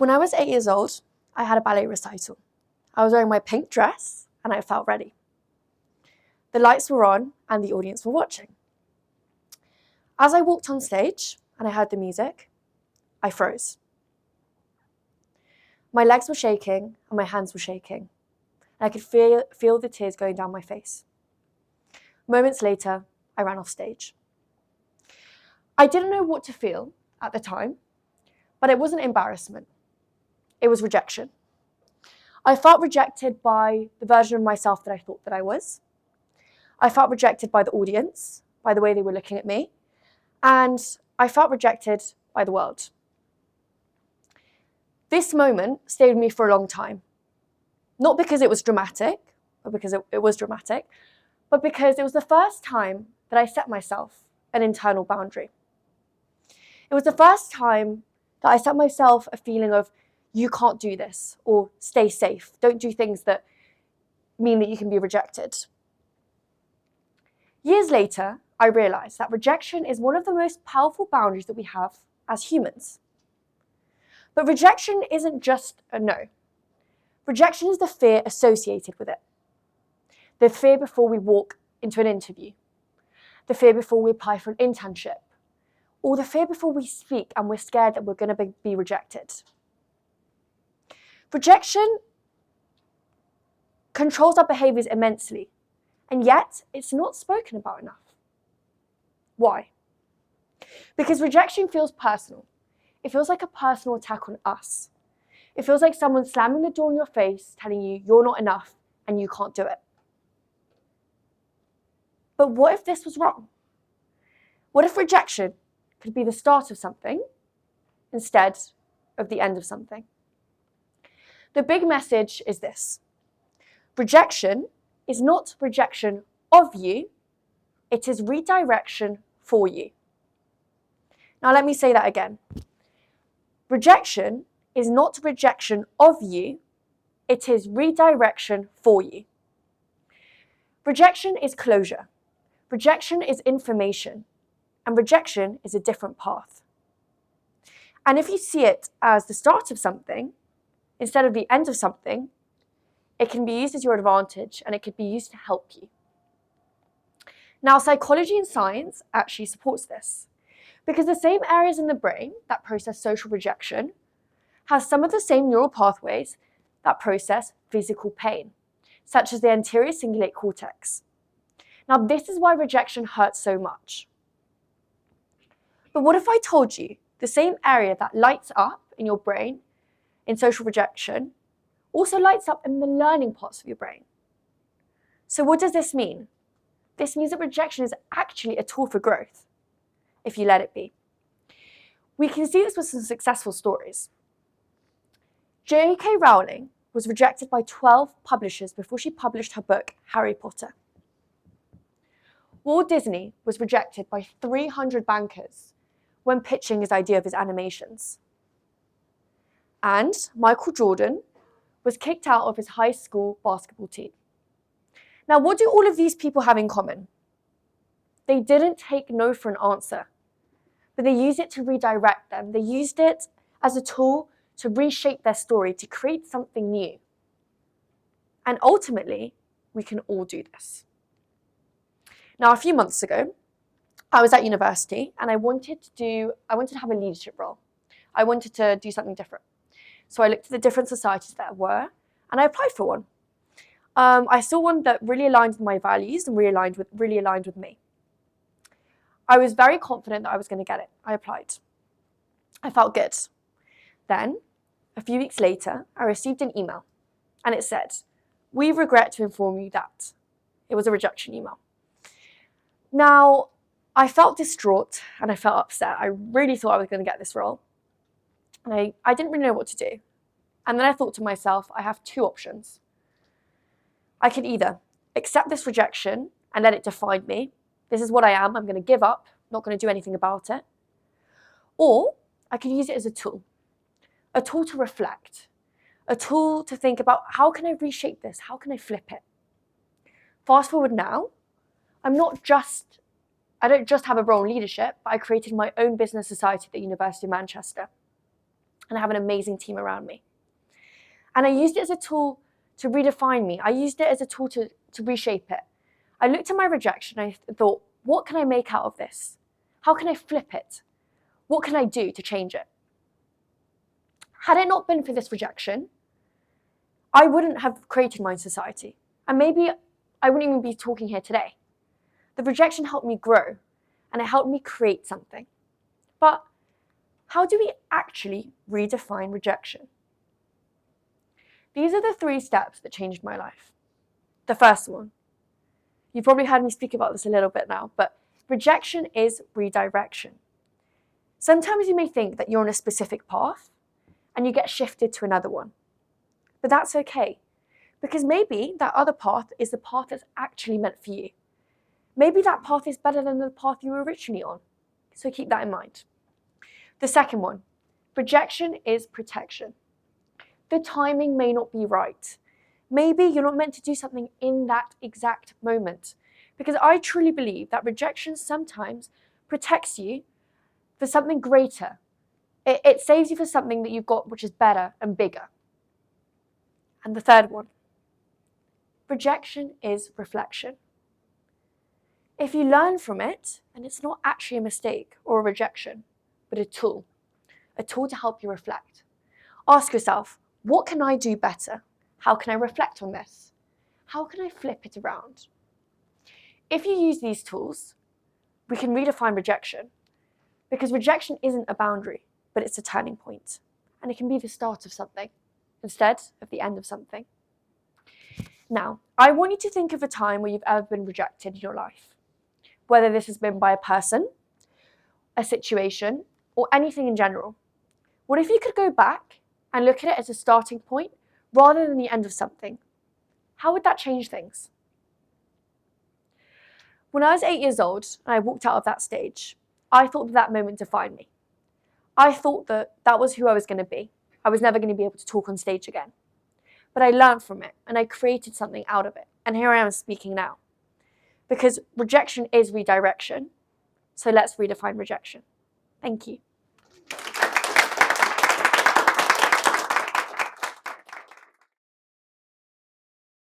When I was 8 years old, I had a ballet recital. I was wearing my pink dress and I felt ready. The lights were on and the audience were watching. As I walked on stage and I heard the music, I froze. My legs were shaking and my hands were shaking. And I could feel the tears going down my face. Moments later, I ran off stage. I didn't know what to feel at the time, but it wasn't embarrassment. It was rejection. I felt rejected by the version of myself that I thought that I was. I felt rejected by the audience, by the way they were looking at me, and I felt rejected by the world. This moment stayed with me for a long time. Not because it was dramatic, or because it was dramatic, but because it was the first time that I set myself an internal boundary. It was the first time that I set myself a feeling of, you can't do this, or stay safe. Don't do things that mean that you can be rejected. Years later, I realized that rejection is one of the most powerful boundaries that we have as humans. But rejection isn't just a no. Rejection is the fear associated with it. The fear before we walk into an interview, the fear before we apply for an internship, or the fear before we speak and we're scared that we're going to be rejected. Rejection controls our behaviours immensely, and yet it's not spoken about enough. Why? Because rejection feels personal. It feels like a personal attack on us. It feels like someone slamming the door in your face, telling you you're not enough and you can't do it. But what if this was wrong? What if rejection could be the start of something instead of the end of something? The big message is this: rejection is not rejection of you, it is redirection for you. Now let me say that again. Rejection is not rejection of you, it is redirection for you. Rejection is closure. Rejection is information. And rejection is a different path. And if you see it as the start of something, instead of the end of something, it can be used as your advantage and it could be used to help you. Now, psychology and science actually supports this, because the same areas in the brain that process social rejection has some of the same neural pathways that process physical pain, such as the anterior cingulate cortex. Now, this is why rejection hurts so much. But what if I told you the same area that lights up in your brain in social rejection also lights up in the learning parts of your brain? So what does this mean? This means that rejection is actually a tool for growth, if you let it be. We can see this with some successful stories. J.K. Rowling was rejected by 12 publishers before she published her book, Harry Potter. Walt Disney was rejected by 300 bankers when pitching his idea of his animations. And Michael Jordan was kicked out of his high school basketball team. Now, what do all of these people have in common? They didn't take no for an answer, but they used it to redirect them. They used it as a tool to reshape their story, to create something new. And ultimately, we can all do this. Now, a few months ago, I was at university and I wanted to have a leadership role. I wanted to do something different. So I looked at the different societies that were, and I applied for one. I saw one that really aligned with my values and really aligned with me. I was very confident that I was going to get it. I applied. I felt good. Then, a few weeks later, I received an email, and it said, "We regret to inform you that." It was a rejection email. Now, I felt distraught and I felt upset. I really thought I was going to get this role. And I didn't really know what to do. And then I thought to myself, I have two options. I could either accept this rejection and let it define me. This is what I am. I'm going to give up, not going to do anything about it. Or I could use it as a tool to reflect, a tool to think about, how can I reshape this? How can I flip it? Fast forward now, I don't just have a role in leadership, but I created my own business society at the University of Manchester. and I have an amazing team around me. And I used it as a tool to redefine me. I used it as a tool to reshape it. I looked at my rejection and I thought, what can I make out of this? How can I flip it? What can I do to change it? Had it not been for this rejection, I wouldn't have created my society. And maybe I wouldn't even be talking here today. The rejection helped me grow and it helped me create something. But how do we actually redefine rejection? These are the 3 steps that changed my life. The first one, you've probably heard me speak about this a little bit now, but rejection is redirection. Sometimes you may think that you're on a specific path and you get shifted to another one. But that's okay, because maybe that other path is the path that's actually meant for you. Maybe that path is better than the path you were originally on. So keep that in mind. The second one, rejection is protection. The timing may not be right. Maybe you're not meant to do something in that exact moment. Because I truly believe that rejection sometimes protects you for something greater. It saves you for something that you've got which is better and bigger. And the third one, rejection is reflection. If you learn from it, then it's not actually a mistake or a rejection, but a tool to help you reflect. Ask yourself, what can I do better? How can I reflect on this? How can I flip it around? If you use these tools, we can redefine rejection, because rejection isn't a boundary, but it's a turning point, and it can be the start of something instead of the end of something. Now, I want you to think of a time where you've ever been rejected in your life, whether this has been by a person, a situation, or anything in general. What if you could go back and look at it as a starting point rather than the end of something? How would that change things? When I was 8 years old and I walked out of that stage, I thought that moment defined me. I thought that was who I was going to be. I was never going to be able to talk on stage again. But I learned from it and I created something out of it. And here I am speaking now. Because rejection is redirection. So let's redefine rejection. Thank you.